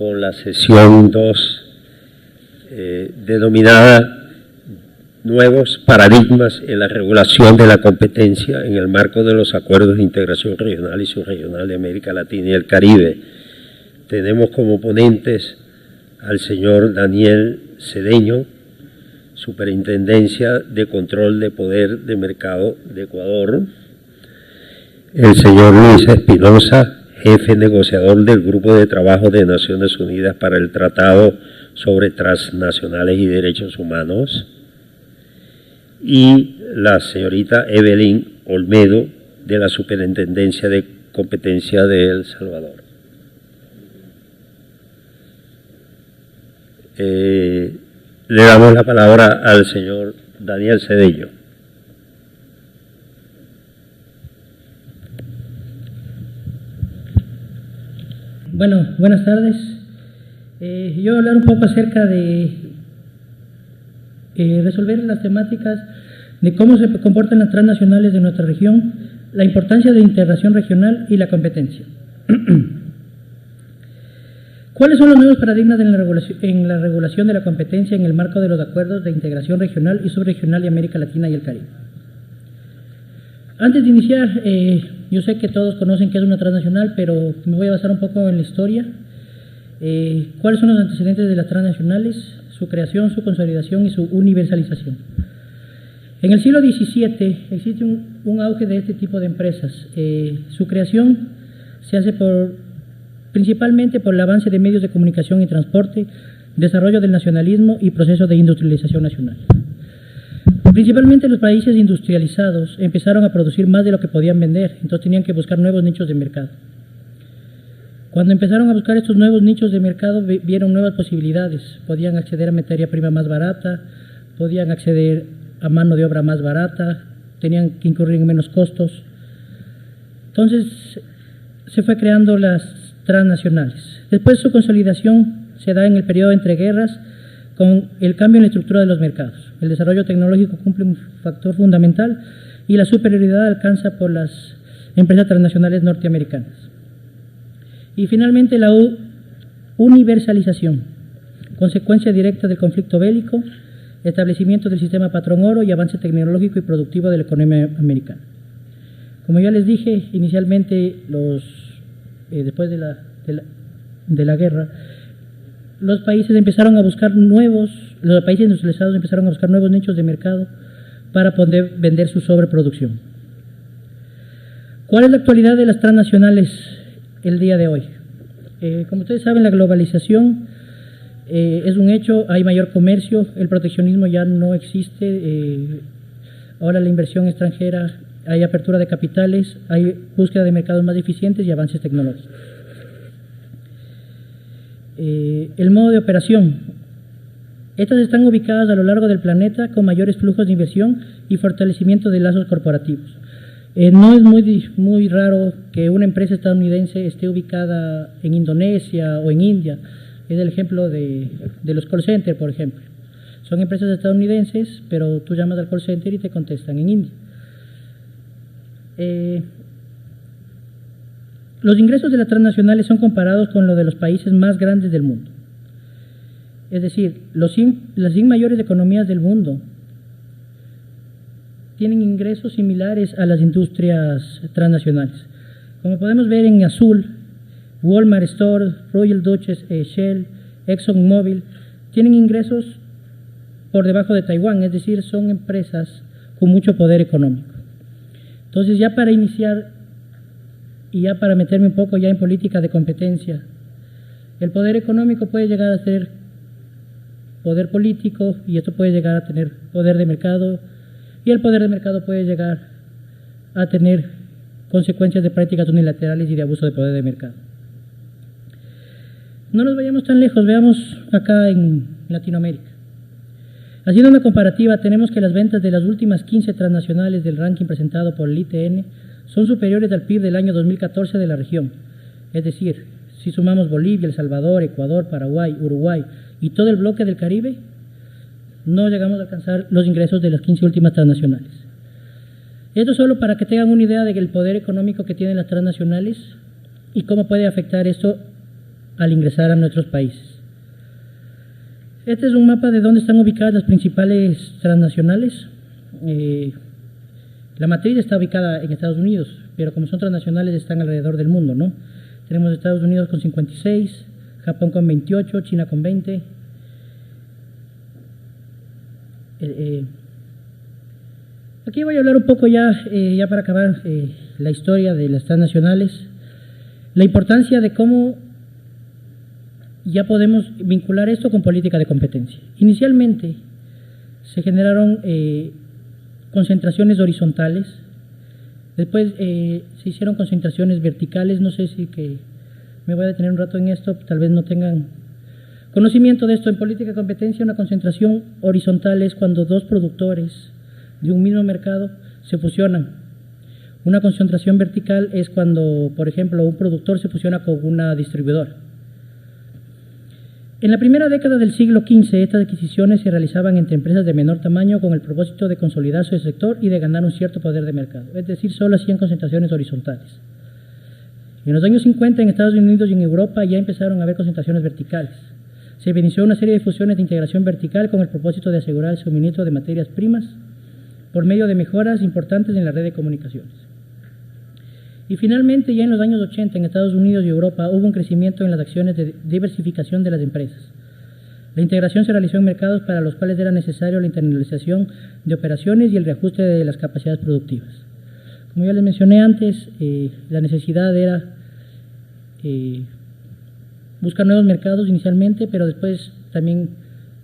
con la sesión 2 denominada Nuevos paradigmas en la regulación de la competencia en el marco de los acuerdos de integración regional y subregional de América Latina y el Caribe. Tenemos como ponentes al señor Daniel Cedeño, Superintendencia de Control de Poder de Mercado de Ecuador, el señor Luis Espinosa, jefe negociador del Grupo de Trabajo de Naciones Unidas para el Tratado sobre Transnacionales y Derechos Humanos, y la señorita Evelyn Olmedo, de la Superintendencia de Competencia de El Salvador. Le damos la palabra al señor Daniel Cedeño. Bueno, buenas tardes. Yo voy a hablar un poco acerca de resolver las temáticas de cómo se comportan las transnacionales de nuestra región, la importancia de integración regional y la competencia. ¿Cuáles son los nuevos paradigmas en la regulación de la competencia en el marco de los acuerdos de integración regional y subregional de América Latina y el Caribe? Antes de iniciar, yo sé que todos conocen qué es una transnacional, pero me voy a basar un poco en la historia. ¿Cuáles son los antecedentes de las transnacionales? Su creación, su consolidación y su universalización. En el siglo XVII existe un auge de este tipo de empresas. Su creación se hace principalmente por el avance de medios de comunicación y transporte, desarrollo del nacionalismo y proceso de industrialización nacional. Principalmente los países industrializados empezaron a producir más de lo que podían vender, entonces tenían que buscar nuevos nichos de mercado. Cuando empezaron a buscar estos nuevos nichos de mercado, vieron nuevas posibilidades. Podían acceder a materia prima más barata, podían acceder a mano de obra más barata, tenían que incurrir en menos costos. Entonces se fue creando las transnacionales. Después su consolidación se da en el periodo entre guerras con el cambio en la estructura de los mercados. El desarrollo tecnológico cumple un factor fundamental y la superioridad alcanza por las empresas transnacionales norteamericanas. Y finalmente la universalización, consecuencia directa del conflicto bélico, establecimiento del sistema patrón oro y avance tecnológico y productivo de la economía americana. Como ya les dije, inicialmente después de la guerra, los países empezaron a buscar los países industrializados empezaron a buscar nuevos nichos de mercado para poder vender su sobreproducción. ¿Cuál es la actualidad de las transnacionales el día de hoy? Como ustedes saben, la globalización es un hecho, hay mayor comercio, el proteccionismo ya no existe, ahora la inversión extranjera, hay apertura de capitales, hay búsqueda de mercados más eficientes y avances tecnológicos. El modo de operación. Estas están ubicadas a lo largo del planeta con mayores flujos de inversión y fortalecimiento de lazos corporativos. No es muy raro que una empresa estadounidense esté ubicada en Indonesia o en India. Es el ejemplo de los call centers, por ejemplo. Son empresas estadounidenses, pero tú llamas al call center y te contestan en India. Los ingresos de las transnacionales son comparados con los de los países más grandes del mundo. Es decir, las 100 mayores economías del mundo tienen ingresos similares a las industrias transnacionales. Como podemos ver en azul, Walmart Store, Royal Dutch Shell, ExxonMobil, tienen ingresos por debajo de Taiwán, es decir, son empresas con mucho poder económico. Entonces, ya para iniciar y ya para meterme un poco ya en política de competencia, el poder económico puede llegar a ser poder político y esto puede llegar a tener poder de mercado y el poder de mercado puede llegar a tener consecuencias de prácticas unilaterales y de abuso de poder de mercado. No nos vayamos tan lejos, veamos acá en Latinoamérica. Haciendo una comparativa, tenemos que las ventas de las últimas 15 transnacionales del ranking presentado por el ITN son superiores al PIB del año 2014 de la región. Es decir, si sumamos Bolivia, El Salvador, Ecuador, Paraguay, Uruguay y todo el bloque del Caribe, no llegamos a alcanzar los ingresos de las 15 últimas transnacionales. Esto solo para que tengan una idea del poder económico que tienen las transnacionales y cómo puede afectar esto al ingresar a nuestros países. Este es un mapa de dónde están ubicadas las principales transnacionales. La matriz está ubicada en Estados Unidos, pero como son transnacionales están alrededor del mundo, ¿no? Tenemos Estados Unidos con 56, Japón con 28, China con 20. Aquí voy a hablar un poco ya para acabar la historia de las transnacionales, la importancia de cómo ya podemos vincular esto con política de competencia. Inicialmente se generaron concentraciones horizontales, después se hicieron concentraciones verticales. No sé si que me voy a detener un rato en esto, tal vez no tengan conocimiento de esto. En política de competencia, una concentración horizontal es cuando dos productores de un mismo mercado se fusionan. Una concentración vertical es cuando, por ejemplo, un productor se fusiona con una distribuidora. En la primera década del siglo XV, estas adquisiciones se realizaban entre empresas de menor tamaño con el propósito de consolidar su sector y de ganar un cierto poder de mercado, es decir, solo hacían concentraciones horizontales. En los años 50, en Estados Unidos y en Europa ya empezaron a haber concentraciones verticales. Se inició una serie de fusiones de integración vertical con el propósito de asegurar el suministro de materias primas por medio de mejoras importantes en la red de comunicaciones. Y finalmente, ya en los años 80, en Estados Unidos y Europa, hubo un crecimiento en las acciones de diversificación de las empresas. La integración se realizó en mercados para los cuales era necesario la internalización de operaciones y el reajuste de las capacidades productivas. Como ya les mencioné antes, la necesidad era buscar nuevos mercados inicialmente, pero después también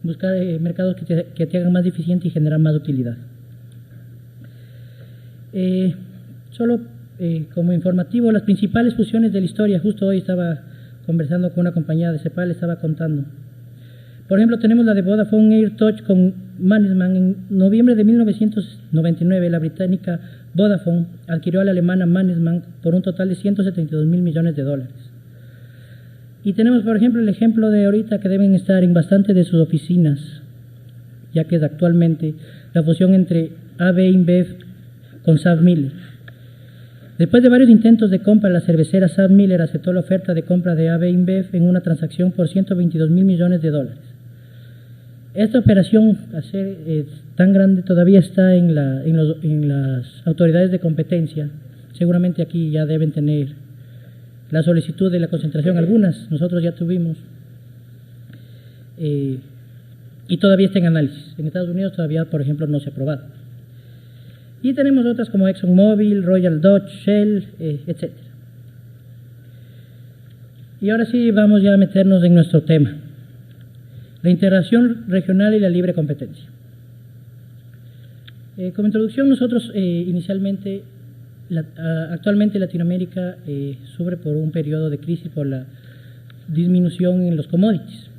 buscar mercados que te hagan más eficiente y generar más utilidad. Como informativo, las principales fusiones de la historia. Justo hoy estaba conversando con una compañía de CEPAL, estaba contando. Por ejemplo, tenemos la de Vodafone AirTouch con Mannesmann. En noviembre de 1999, la británica Vodafone adquirió a la alemana Mannesmann por un total de 172.000 millones de dólares. Y tenemos, por ejemplo, el ejemplo de ahorita que deben estar en bastantes de sus oficinas, ya que es actualmente la fusión entre AB InBev con SABMiller. Después de varios intentos de compra, la cervecera SABMiller aceptó la oferta de compra de AB InBev en una transacción por 122.000 millones de dólares. Esta operación, a ser tan grande, todavía está en las autoridades de competencia. Seguramente aquí ya deben tener la solicitud de la concentración, algunas nosotros ya tuvimos, y todavía está en análisis. En Estados Unidos todavía, por ejemplo, no se ha aprobado. Y tenemos otras como ExxonMobil, Royal Dutch, Shell, etc. Y ahora sí vamos ya a meternos en nuestro tema: la integración regional y la libre competencia. Como introducción, nosotros inicialmente, actualmente Latinoamérica sufre por un periodo de crisis por la disminución en los commodities.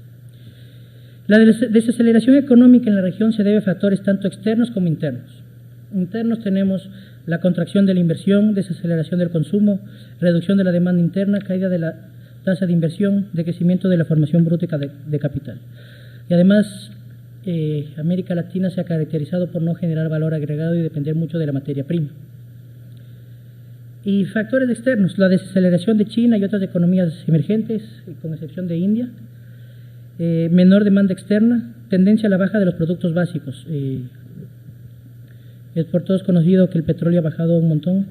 La desaceleración económica en la región se debe a factores tanto externos como internos. Internos tenemos la contracción de la inversión, desaceleración del consumo, reducción de la demanda interna, caída de la tasa de inversión, decrecimiento de la formación bruta de capital. Y además, América Latina se ha caracterizado por no generar valor agregado y depender mucho de la materia prima. Y factores externos: la desaceleración de China y otras economías emergentes, con excepción de India, menor demanda externa, tendencia a la baja de los productos básicos. Es por todos conocido que el petróleo ha bajado un montón,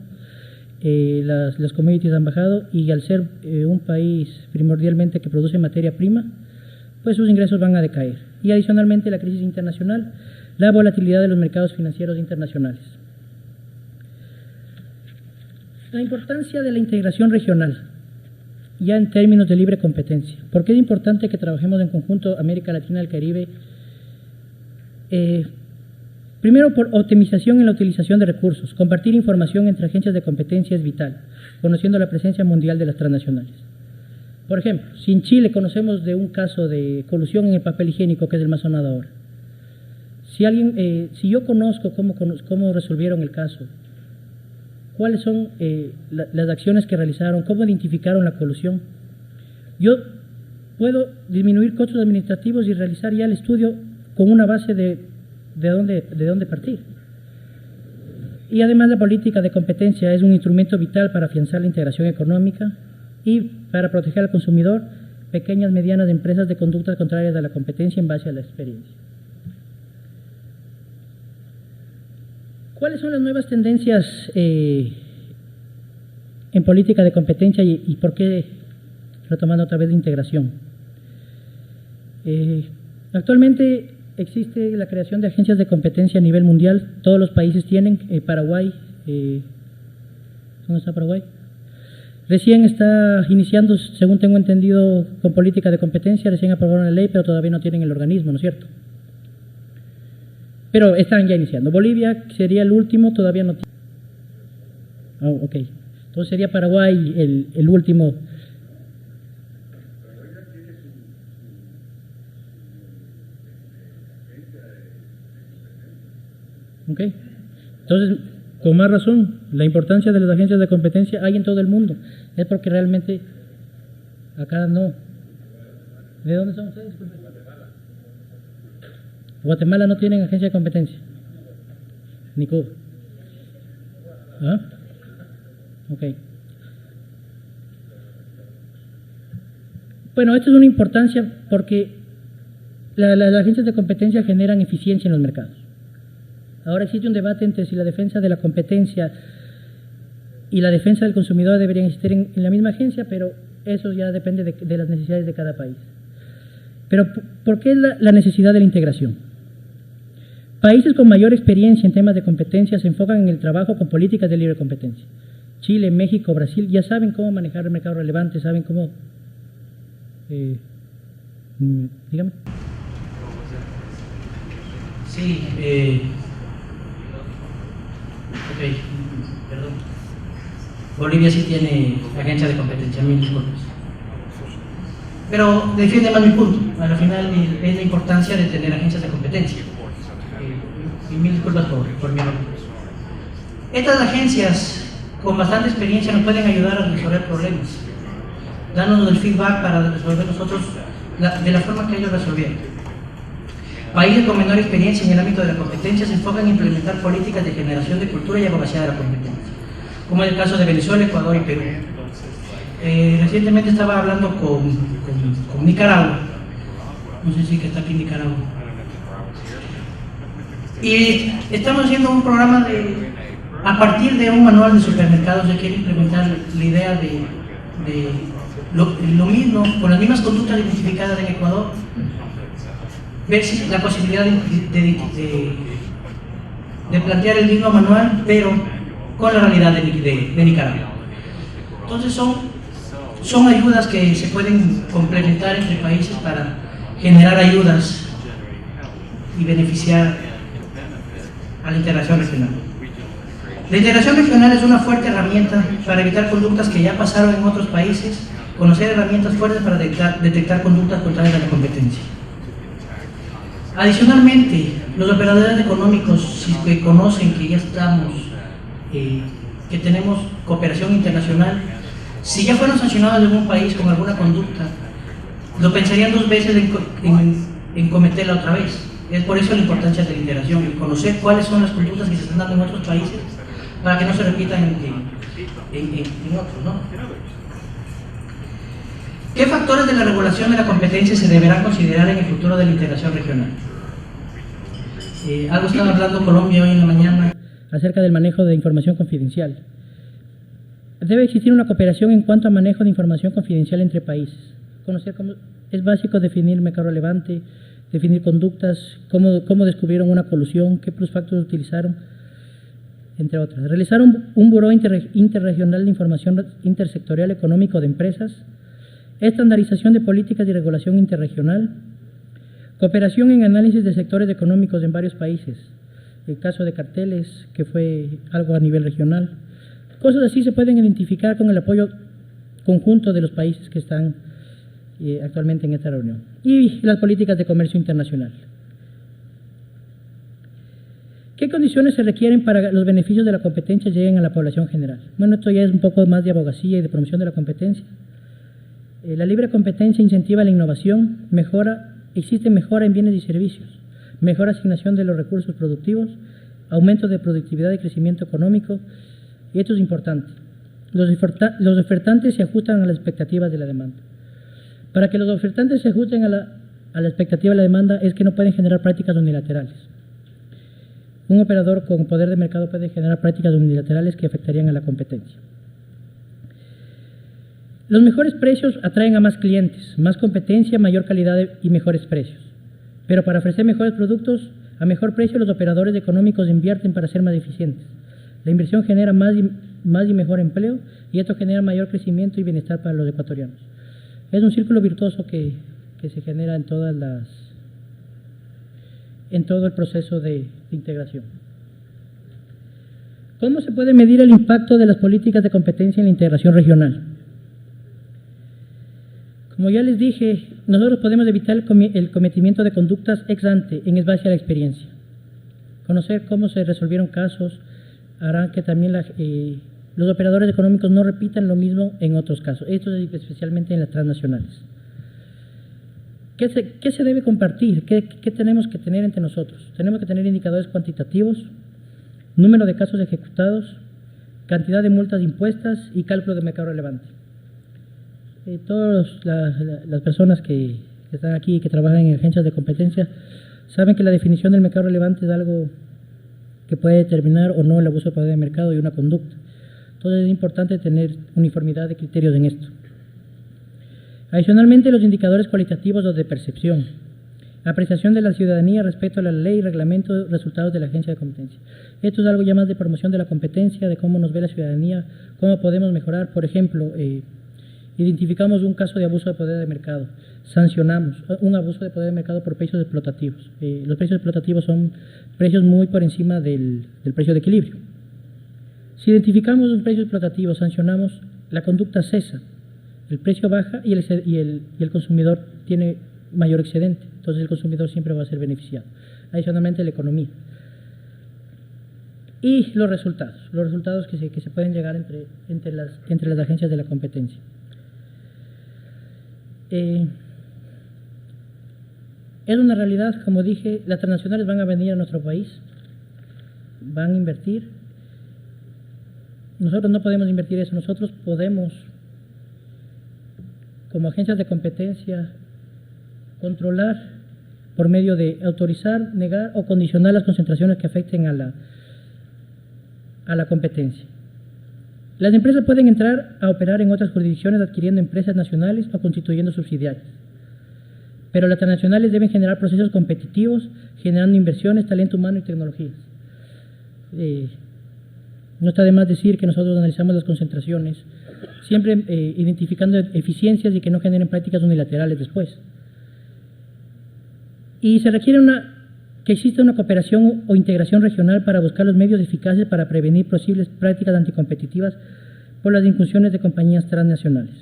las commodities han bajado, y al ser un país primordialmente que produce materia prima, pues sus ingresos van a decaer. Y adicionalmente la crisis internacional, la volatilidad de los mercados financieros internacionales. La importancia de la integración regional, ya en términos de libre competencia. ¿Por qué es importante que trabajemos en conjunto América Latina y el Caribe? Primero, por optimización en la utilización de recursos. Compartir información entre agencias de competencia es vital, conociendo la presencia mundial de las transnacionales. Por ejemplo, si en Chile conocemos de un caso de colusión en el papel higiénico, que es el más sonado ahora, si yo conozco cómo resolvieron el caso, cuáles son las acciones que realizaron, cómo identificaron la colusión, yo puedo disminuir costos administrativos y realizar ya el estudio con una base de dónde partir. Y además, la política de competencia es un instrumento vital para afianzar la integración económica y para proteger al consumidor pequeñas, medianas empresas de conductas contrarias a la competencia en base a la experiencia. ¿Cuáles son las nuevas tendencias en política de competencia y por qué, retomando otra vez, de integración? Actualmente existe la creación de agencias de competencia a nivel mundial. Todos los países tienen. Paraguay, ¿dónde está Paraguay? Recién está iniciando, según tengo entendido, con política de competencia. Recién aprobaron la ley, pero todavía no tienen el organismo, ¿no es cierto? Pero están ya iniciando. Bolivia sería el último, todavía no tiene. Oh, ok. Entonces sería Paraguay el último. Ok. Entonces, con más razón, la importancia de las agencias de competencia hay en todo el mundo. Es porque realmente acá no. ¿De dónde son ustedes? Guatemala no tienen agencia de competencia. Ni Cuba. ¿Ah? Ok. Bueno, esto es una importancia porque las agencias de competencia generan eficiencia en los mercados. Ahora existe un debate entre si la defensa de la competencia y la defensa del consumidor deberían existir en la misma agencia, pero eso ya depende de las necesidades de cada país. Pero, ¿por qué la necesidad de la integración? Países con mayor experiencia en temas de competencia se enfocan en el trabajo con políticas de libre competencia. Chile, México, Brasil ya saben cómo manejar el mercado relevante, saben cómo... dígame. Sí, ok, perdón. Bolivia sí tiene agencia de competencia, mil disculpas. Pero defiende más mi punto. Al final es la importancia de tener agencias de competencia. Y mil disculpas por mi error. Estas agencias con bastante experiencia nos pueden ayudar a resolver problemas, dándonos el feedback para resolver nosotros de la forma que ellos resolvieron. Países con menor experiencia en el ámbito de la competencia se enfocan en implementar políticas de generación de cultura y abogacía de la competencia, como es el caso de Venezuela, Ecuador y Perú. Recientemente estaba hablando con Nicaragua, no sé si que está aquí en Nicaragua, y estamos haciendo un programa a partir de un manual de supermercados. Se quiere implementar la idea de lo mismo, con las mismas conductas identificadas en Ecuador, ver si la posibilidad de plantear el mismo manual, pero con la realidad de Nicaragua. Entonces son ayudas que se pueden complementar entre países para generar ayudas y beneficiar a la integración regional. La integración regional es una fuerte herramienta para evitar conductas que ya pasaron en otros países, conocer herramientas fuertes para detectar conductas contrarias a la competencia. Adicionalmente, los operadores económicos, si que conocen que ya estamos, que tenemos cooperación internacional, si ya fueron sancionados en un país con alguna conducta, lo pensarían dos veces en cometerla otra vez. Es por eso la importancia de la integración, el conocer cuáles son las conductas que se están dando en otros países para que no se repitan en otros, ¿no? ¿Qué factores de la regulación de la competencia se deberán considerar en el futuro de la integración regional? Algo estaba hablando Colombia hoy en la mañana acerca del manejo de información confidencial. Debe existir una cooperación en cuanto a manejo de información confidencial entre países. Conocer cómo es básico definir mercado relevante, definir conductas, cómo descubrieron una colusión, qué plusfactores utilizaron, entre otras. Realizar un buró interregional de información intersectorial económico de empresas, estandarización de políticas y regulación interregional, cooperación en análisis de sectores económicos en varios países, el caso de carteles, que fue algo a nivel regional. Cosas así se pueden identificar con el apoyo conjunto de los países que están actualmente en esta reunión. Y las políticas de comercio internacional. ¿Qué condiciones se requieren para que los beneficios de la competencia lleguen a la población general? Bueno, esto ya es un poco más de abogacía y de promoción de la competencia. La libre competencia incentiva la innovación, existe mejora en bienes y servicios, mejor asignación de los recursos productivos, aumento de productividad y crecimiento económico, y esto es importante. Los ofertantes se ajustan a las expectativas de la demanda. Para que los ofertantes se ajusten a la expectativa de la demanda es que no pueden generar prácticas unilaterales. Un operador con poder de mercado puede generar prácticas unilaterales que afectarían a la competencia. Los mejores precios atraen a más clientes, más competencia, mayor calidad y mejores precios. Pero para ofrecer mejores productos a mejor precio, los operadores económicos invierten para ser más eficientes. La inversión genera más y mejor empleo, y esto genera mayor crecimiento y bienestar para los ecuatorianos. Es un círculo virtuoso que se genera en todo el proceso de integración. ¿Cómo se puede medir el impacto de las políticas de competencia en la integración regional? Como ya les dije, nosotros podemos evitar el cometimiento de conductas ex ante en base a la experiencia. Conocer cómo se resolvieron casos hará que también los operadores económicos no repitan lo mismo en otros casos, esto es especialmente en las transnacionales. ¿Qué se debe compartir? ¿Qué tenemos que tener entre nosotros? Tenemos que tener indicadores cuantitativos, número de casos ejecutados, cantidad de multas impuestas y cálculo de mercado relevante. Todas las personas que están aquí y que trabajan en agencias de competencia saben que la definición del mercado relevante es algo que puede determinar o no el abuso de poder de mercado y una conducta. Entonces es importante tener uniformidad de criterios en esto. Adicionalmente, los indicadores cualitativos o de percepción. Apreciación de la ciudadanía respecto a la ley, reglamento, resultados de la agencia de competencia. Esto es algo ya más de promoción de la competencia, de cómo nos ve la ciudadanía, cómo podemos mejorar. Por ejemplo, identificamos un caso de abuso de poder de mercado, sancionamos un abuso de poder de mercado por precios explotativos. Los precios explotativos son precios muy por encima del precio de equilibrio. Si identificamos un precio explotativo, sancionamos, la conducta cesa, el precio baja y el consumidor tiene mayor excedente, entonces el consumidor siempre va a ser beneficiado. Adicionalmente, la economía. Y los resultados que se pueden llegar entre las agencias de la competencia. Es una realidad, como dije, las transnacionales van a venir a nuestro país, van a invertir. Nosotros no podemos invertir eso, nosotros podemos, como agencias de competencia, controlar por medio de autorizar, negar o condicionar las concentraciones que afecten a la competencia. Las empresas pueden entrar a operar en otras jurisdicciones adquiriendo empresas nacionales o constituyendo subsidiarias. Pero las transnacionales deben generar procesos competitivos, generando inversiones, talento humano y tecnologías. No está de más decir que nosotros analizamos las concentraciones, siempre identificando eficiencias y que no generen prácticas unilaterales después. Y se requiere que exista una cooperación o integración regional para buscar los medios eficaces para prevenir posibles prácticas anticompetitivas por las incursiones de compañías transnacionales.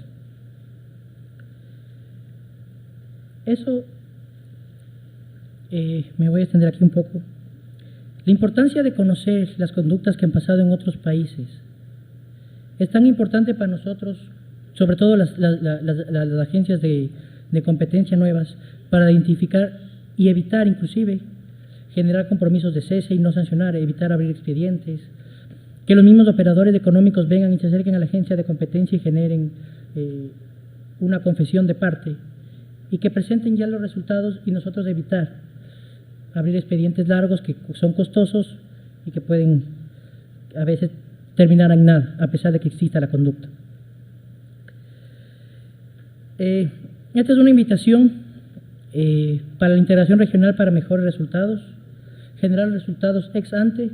Eso, me voy a extender aquí un poco. La importancia de conocer las conductas que han pasado en otros países es tan importante para nosotros, sobre todo las agencias de competencia nuevas, para identificar y evitar inclusive generar compromisos de cese y no sancionar, evitar abrir expedientes, que los mismos operadores económicos vengan y se acerquen a la agencia de competencia y generen una confesión de parte y que presenten ya los resultados y nosotros evitar abrir expedientes largos que son costosos y que pueden a veces terminar en nada, a pesar de que exista la conducta. Esta es una invitación para la integración regional para mejores resultados, generar resultados ex ante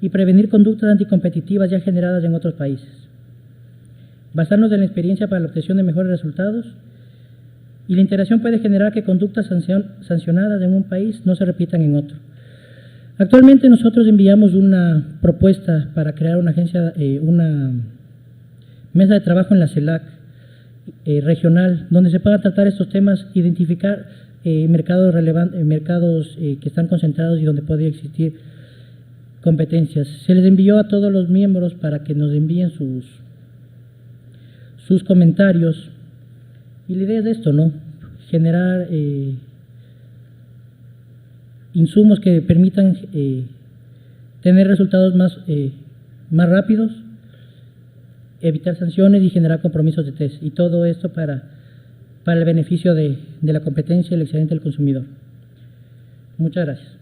y prevenir conductas anticompetitivas ya generadas en otros países. Basarnos en la experiencia para la obtención de mejores resultados, y la integración puede generar que conductas sancionadas en un país no se repitan en otro. Actualmente nosotros enviamos una propuesta para crear una agencia, una mesa de trabajo en la CELAC regional, donde se puedan tratar estos temas, identificar mercados relevantes, mercados que están concentrados y donde podría existir competencias. Se les envió a todos los miembros para que nos envíen sus comentarios. Y la idea es esto, ¿no? Generar insumos que permitan tener resultados más rápidos, evitar sanciones y generar compromisos de test. Y todo esto para para el beneficio de la competencia y el excedente del consumidor. Muchas gracias.